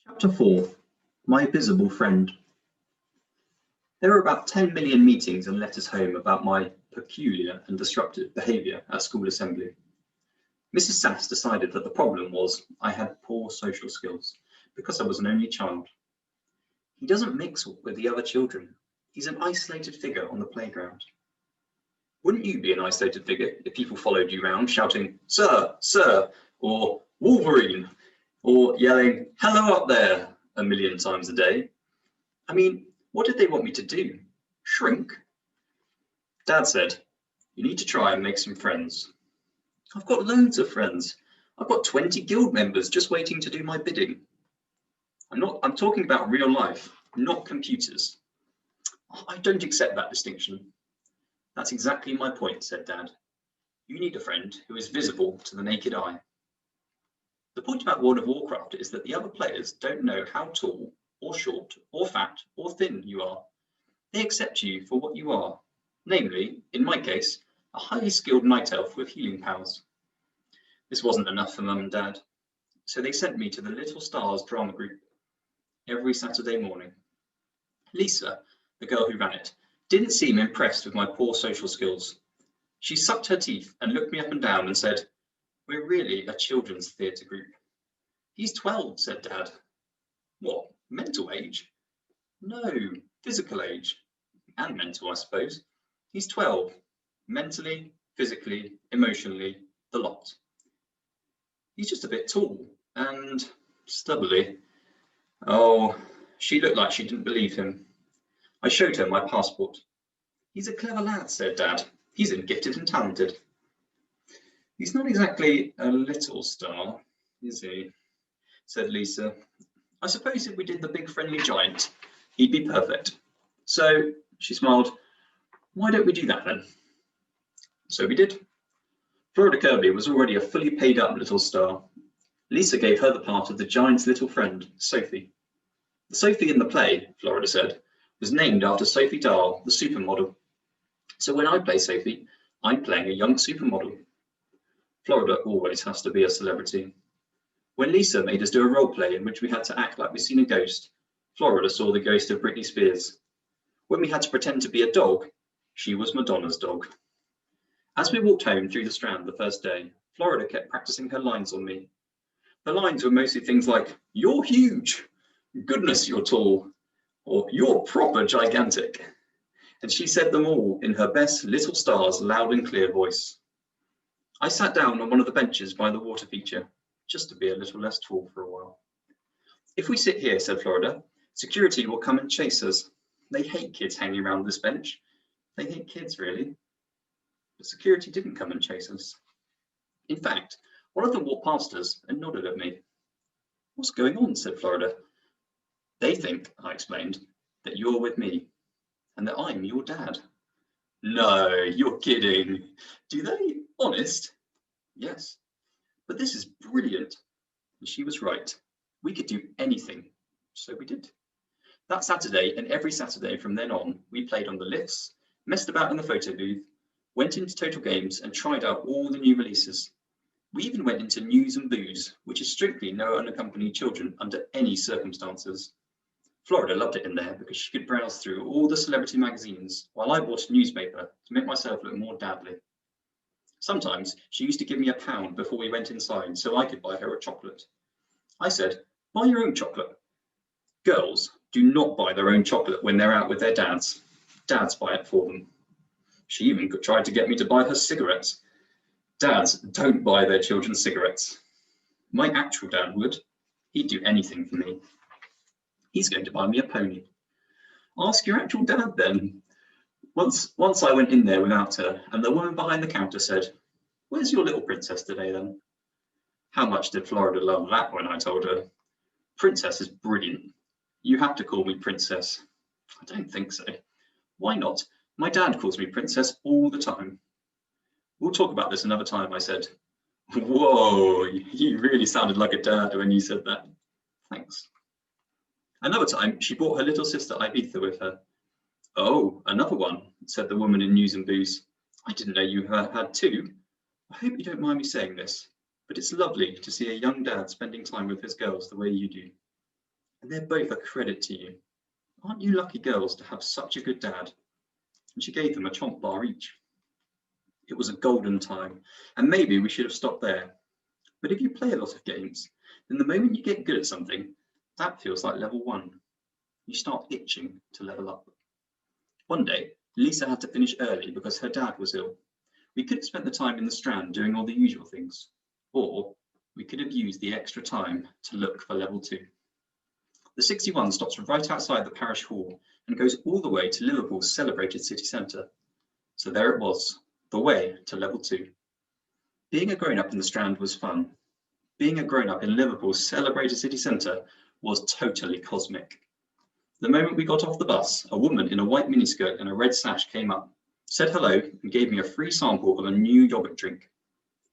Chapter 4. My Visible Friend. There were about 10 million meetings and letters home about my peculiar and disruptive behaviour at school assembly. Mrs. Sass decided that the problem was I had poor social skills because I was an only child. He doesn't mix with the other children. He's an isolated figure on the playground. Wouldn't you be an isolated figure if people followed you round shouting, "Sir, sir," or "Wolverine," or yelling, "Hello up there," a million times a day? I mean, what did they want me to do? Shrink? Dad said, "You need to try and make some friends." I've got loads of friends. I've got 20 guild members just waiting to do my bidding. I'm talking about real life, not computers. I don't accept that distinction. That's exactly my point, said Dad. You need a friend who is visible to the naked eye. The point about World of Warcraft is that the other players don't know how tall or short or fat or thin you are. They accept you for what you are, namely, in my case, a highly skilled night elf with healing powers. This wasn't enough for Mum and Dad, so they sent me to the Little Stars drama group every Saturday morning. Lisa, the girl who ran it, didn't seem impressed with my poor social skills. She sucked her teeth and looked me up and down and said, "We're really a children's theatre group." "He's 12, said Dad. "What, mental age?" "No, physical age. And mental, I suppose. He's 12. Mentally, physically, emotionally, the lot. He's just a bit tall and stubbly." Oh, she looked like she didn't believe him. I showed her my passport. "He's a clever lad," said Dad. "He's gifted and talented." "He's not exactly a little star, is he?" said Lisa. "I suppose if we did the big friendly giant, he'd be perfect." So, she smiled, "Why don't we do that then?" So we did. Florida Kirby was already a fully paid up little star. Lisa gave her the part of the giant's little friend, Sophie. The Sophie in the play, Florida said, was named after Sophie Dahl, the supermodel. So when I play Sophie, I'm playing a young supermodel. Florida always has to be a celebrity. When Lisa made us do a role play in which we had to act like we'd seen a ghost, Florida saw the ghost of Britney Spears. When we had to pretend to be a dog, she was Madonna's dog. As we walked home through the Strand the first day, Florida kept practicing her lines on me. The lines were mostly things like, "You're huge," "Goodness, you're tall," or "You're proper gigantic." And she said them all in her best Little Stars loud and clear voice. I sat down on one of the benches by the water feature, just to be a little less tall for a while. "If we sit here," said Florida, "security will come and chase us. They hate kids hanging around this bench. They hate kids, really." But security didn't come and chase us. In fact, one of them walked past us and nodded at me. "What's going on?" said Florida. "They think," I explained, "that you're with me and that I'm your dad." "No, you're kidding." "Do they? Honest?" "Yes. But this is brilliant." And she was right. We could do anything. So we did. That Saturday and every Saturday from then on, we played on the lifts, messed about in the photo booth, went into Total Games and tried out all the new releases. We even went into News and Booze, which is strictly no unaccompanied children under any circumstances. Florida loved it in there because she could browse through all the celebrity magazines while I bought a newspaper to make myself look more dadly. Sometimes she used to give me £1 before we went inside so I could buy her a chocolate. I said, "Buy your own chocolate." Girls do not buy their own chocolate when they're out with their dads. Dads buy it for them. She even tried to get me to buy her cigarettes. Dads don't buy their children cigarettes. My actual dad would. He'd do anything for me. He's going to buy me a pony. Ask your actual dad then. Once I went in there without her, and the woman behind the counter said, "Where's your little princess today then?" How much did Florida love that when I told her? Princess is brilliant. You have to call me Princess. I don't think so. Why not? My dad calls me Princess all the time. We'll talk about this another time, I said. Whoa, you really sounded like a dad when you said that. Thanks. Another time, she brought her little sister Ibiza with her. "Oh, another one," said the woman in News and Booze. "I didn't know you had two. I hope you don't mind me saying this, but it's lovely to see a young dad spending time with his girls the way you do." and they're both a credit to you. Aren't you lucky girls to have such a good dad? And she gave them a chomp bar each. It was a golden time, and maybe we should have stopped there. But if you play a lot of games, then the moment you get good at something, that feels like level 1. You start itching to level up. One day, Lisa had to finish early because her dad was ill. We could have spent the time in the Strand doing all the usual things, or we could have used the extra time to look for level 2. The 61 stops right outside the parish hall and goes all the way to Liverpool's celebrated city centre. So there it was, the way to level 2. Being a grown-up in the Strand was fun. Being a grown-up in Liverpool's celebrated city centre was totally cosmic. The moment we got off the bus, a woman in a white miniskirt and a red sash came up, said hello, and gave me a free sample of a new yogurt drink.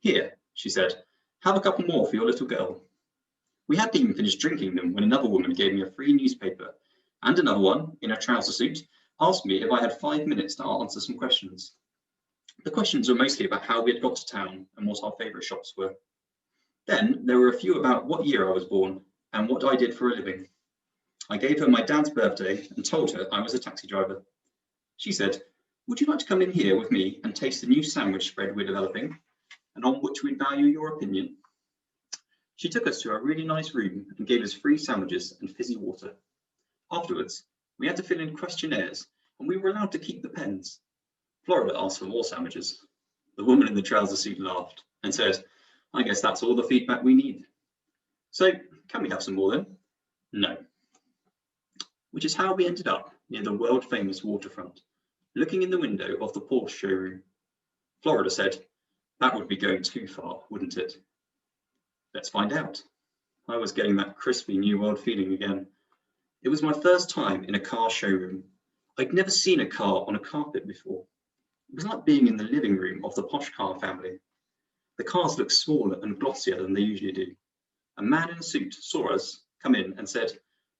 Here, she said, have a couple more for your little girl. We hadn't even finished drinking them when another woman gave me a free newspaper, and another one, in a trouser suit, asked me if I had 5 minutes to answer some questions. The questions were mostly about how we had got to town and what our favourite shops were. Then there were a few about what year I was born and what I did for a living. I gave her my dad's birthday and told her I was a taxi driver. She said, would you like to come in here with me and taste the new sandwich spread we're developing, and on which we'd value your opinion? She took us to a really nice room and gave us free sandwiches and fizzy water. Afterwards, we had to fill in questionnaires and we were allowed to keep the pens. Florida asked for more sandwiches. The woman in the trouser suit laughed and said, I guess that's all the feedback we need. So, can we have some more then? No. Which is how we ended up near the world-famous waterfront, looking in the window of the Porsche showroom. Florida said, that would be going too far, wouldn't it? Let's find out. I was getting that crispy New World feeling again. It was my first time in a car showroom. I'd never seen a car on a carpet before. It was like being in the living room of the posh car family. The cars looked smaller and glossier than they usually do. A man in a suit saw us come in and said,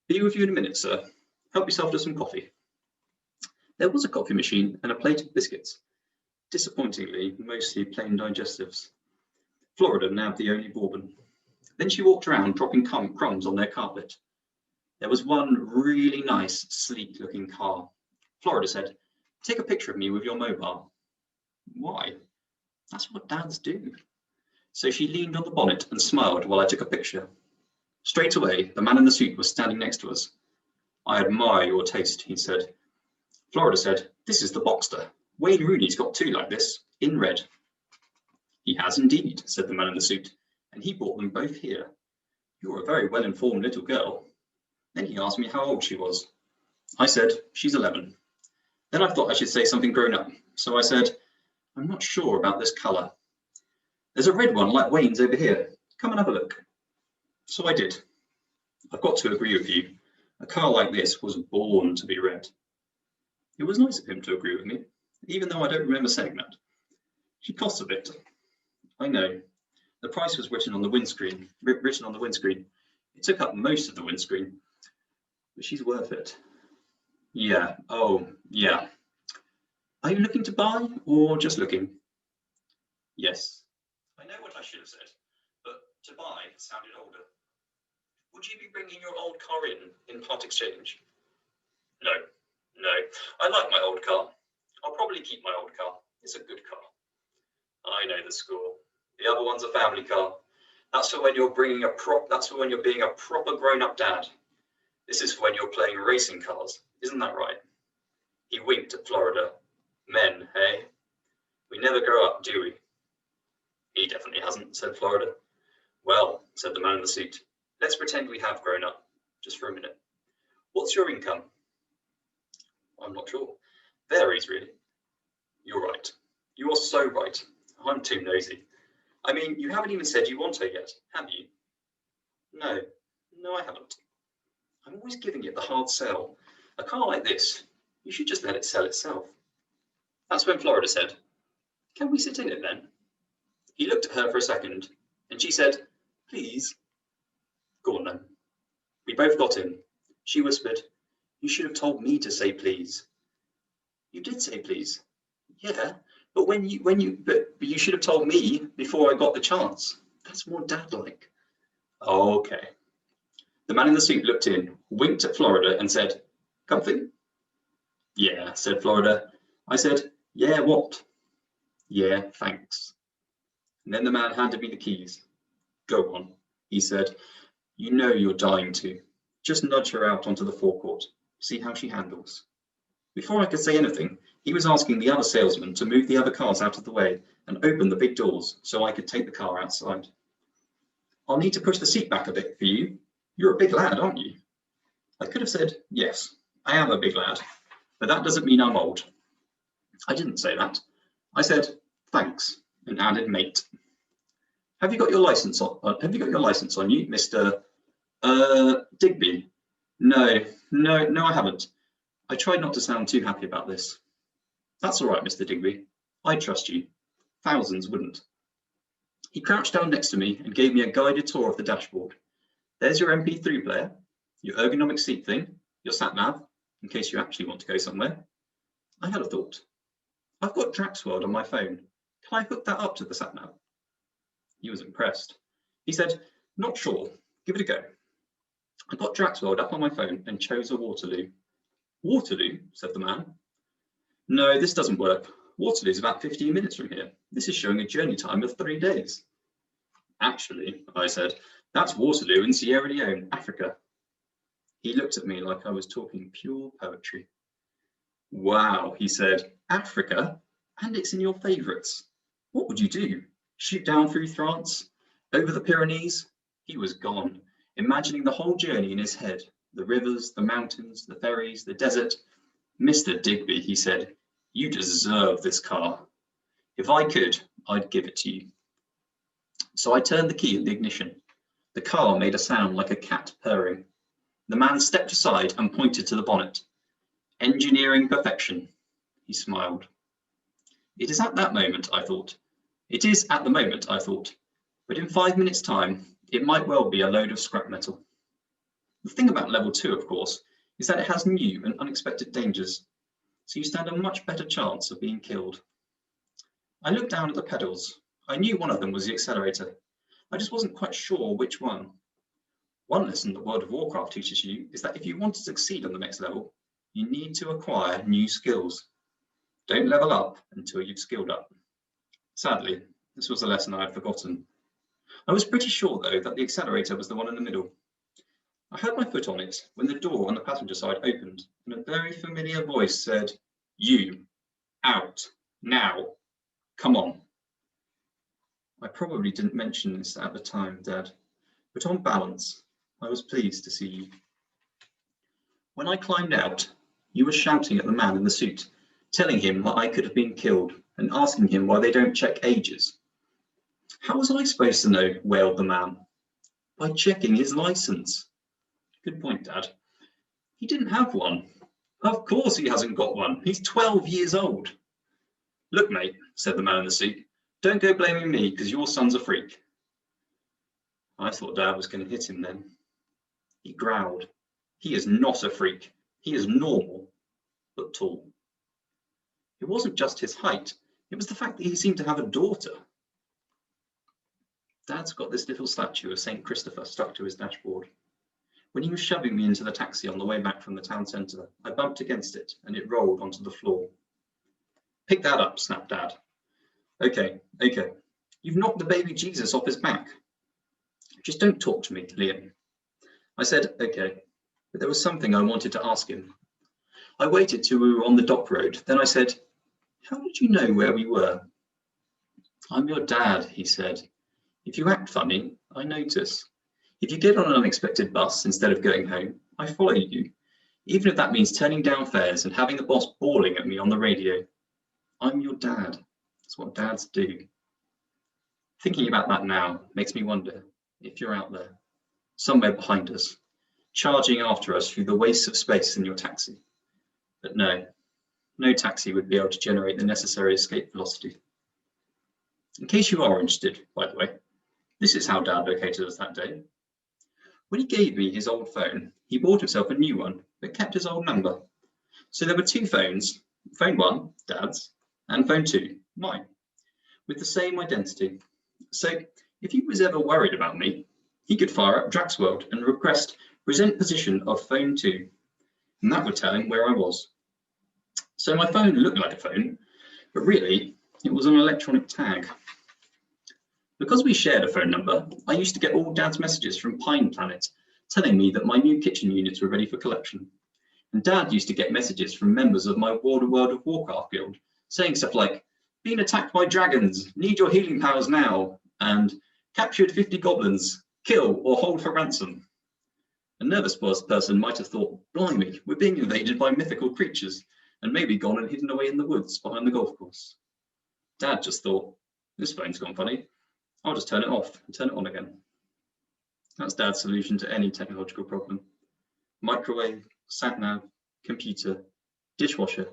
be with you in a minute, sir. Help yourself to some coffee. There was a coffee machine and a plate of biscuits. Disappointingly, mostly plain digestives. Florida nabbed the only bourbon. Then she walked around dropping crumbs on their carpet. There was one really nice, sleek-looking car. Florida said, take a picture of me with your mobile. Why? That's what dads do. So she leaned on the bonnet and smiled while I took a picture. Straight away, the man in the suit was standing next to us. I admire your taste, he said. Florida said, this is the Boxster. Wayne Rooney's got 2 like this, in red. He has indeed, said the man in the suit, and he bought them both here. You're a very well-informed little girl. Then he asked me how old she was. I said, she's 11. Then I thought I should say something grown up, so I said, I'm not sure about this colour. There's a red one like Wayne's over here. Come and have a look. So I did. I've got to agree with you. A car like this was born to be red. It was nice of him to agree with me, even though I don't remember saying that. She costs a bit. I know. The price was written on the windscreen. It took up most of the windscreen, but she's worth it. Yeah. Oh, yeah. Are you looking to buy or just looking? Yes. I know what I should have said, but to buy sounded older. Would you be bringing your old car in part exchange? No. I like my old car. I'll probably keep my old car. It's a good car. I know the score. The other one's a family car. That's for when you're being a proper grown-up dad. This is for when you're playing racing cars. Isn't that right? He winked at Florida. Men, hey? We never grow up, do we? He definitely hasn't, said Florida. Well, said the man in the suit, let's pretend we have grown up, just for a minute. What's your income? I'm not sure. Varies, really. You're right. You are so right. I'm too nosy. I mean, you haven't even said you want her yet, have you? No, I haven't. I'm always giving it the hard sell. A car like this, you should just let it sell itself. That's when Florida said, can we sit in it then? He looked at her for a second, and she said, please. Go on then. We both got in. She whispered, you should have told me to say please. You did say please. Yeah, but you should have told me before I got the chance. That's more dad-like. Okay. The man in the suit looked in, winked at Florida and said, "Comfy?" "Yeah," said Florida. I said, "Yeah, what?" "Yeah, thanks." And then the man handed me the keys. "Go on," he said. "You know you're dying to. Just nudge her out onto the forecourt. See how she handles." Before I could say anything, he was asking the other salesman to move the other cars out of the way and open the big doors so I could take the car outside. "I'll need to push the seat back a bit for you. You're a big lad, aren't you?" I could have said, "Yes, I am a big lad, but that doesn't mean I'm old." I didn't say that. I said, "Thanks," and added mate. Have you got your license on you, Mr. Digby?" No, I haven't. I tried not to sound too happy about this. "That's all right, Mr. Digby. I trust you. Thousands wouldn't." He crouched down next to me and gave me a guided tour of the dashboard. "There's your MP3 player, your ergonomic seat thing, your sat-nav, in case you actually want to go somewhere." I had a thought. "I've got Draxworld on my phone. Can I hook that up to the sat-nav?" He was impressed. He said, "Not sure. Give it a go." I got Draxworld up on my phone and chose a Waterloo. "Waterloo?" said the man. "No, this doesn't work. Waterloo's about 15 minutes from here. This is showing a journey time of 3 days." "Actually," I said, "that's Waterloo in Sierra Leone, Africa." He looked at me like I was talking pure poetry. "Wow," he said, "Africa? And it's in your favourites. What would you do? Shoot down through France? Over the Pyrenees?" He was gone, imagining the whole journey in his head, the rivers, the mountains, the ferries, the desert. "Mr. Digby," he said, "you deserve this car. If I could, I'd give it to you." So I turned the key in the ignition. The car made a sound like a cat purring. The man stepped aside and pointed to the bonnet. "Engineering perfection," he smiled. It is at the moment, I thought, but in 5 minutes' time, it might well be a load of scrap metal. The thing about level 2, of course, is that it has new and unexpected dangers, so you stand a much better chance of being killed. I looked down at the pedals. I knew one of them was the accelerator. I just wasn't quite sure which one. One lesson that World of Warcraft teaches you is that if you want to succeed on the next level, you need to acquire new skills. Don't level up until you've skilled up. Sadly, this was a lesson I had forgotten. I was pretty sure, though, that the accelerator was the one in the middle. I had my foot on it when the door on the passenger side opened and a very familiar voice said, "You, out, now, come on." I probably didn't mention this at the time, Dad, but on balance, I was pleased to see you. When I climbed out, you were shouting at the man in the suit, telling him that I could have been killed and asking him why they don't check ages. "How was I supposed to know?" wailed the man. "By checking his license." Good point, Dad. He didn't have one. Of course he hasn't got one. He's 12 years old. "Look, mate," said the man in the suit, "don't go blaming me because your son's a freak." I thought Dad was going to hit him then. He growled. "He is not a freak. He is normal, but tall." It wasn't just his height. It was the fact that he seemed to have a daughter. Dad's got this little statue of St. Christopher stuck to his dashboard. When he was shoving me into the taxi on the way back from the town centre, I bumped against it and it rolled onto the floor. "Pick that up," snapped Dad. Okay. You've knocked the baby Jesus off his back." "Just don't talk to me, Liam." I said, "Okay," but there was something I wanted to ask him. I waited till we were on the dock road. Then I said, "How did you know where we were?" "I'm your dad," he said. "If you act funny, I notice. If you get on an unexpected bus instead of going home, I follow you, even if that means turning down fares and having the boss bawling at me on the radio. I'm your dad. That's what dads do." Thinking about that now makes me wonder if you're out there, somewhere behind us, charging after us through the wastes of space in your taxi. But no taxi would be able to generate the necessary escape velocity. In case you are interested, by the way, this is how Dad located us that day. When he gave me his old phone, he bought himself a new one, but kept his old number. So there were 2 phones, phone 1, Dad's, and phone 2, mine, with the same identity. So if he was ever worried about me, he could fire up Draxworld and request present position of phone 2, and that would tell him where I was. So my phone looked like a phone, but really it was an electronic tag. Because we shared a phone number, I used to get all Dad's messages from Pine Planet telling me that my new kitchen units were ready for collection. And Dad used to get messages from members of my World of Warcraft guild saying stuff like, "Been attacked by dragons, need your healing powers now," and "Captured 50 goblins, kill or hold for ransom." A nervous person might have thought, "Blimey, we're being invaded by mythical creatures," and maybe gone and hidden away in the woods behind the golf course. Dad just thought, "This phone's gone funny. I'll just turn it off and turn it on again." That's Dad's solution to any technological problem. Microwave, sat-nav, computer, dishwasher.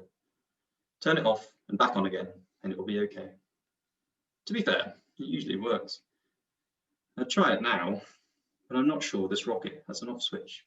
Turn it off and back on again, and it will be okay. To be fair, it usually works. I'd try it now, but I'm not sure this rocket has an off switch.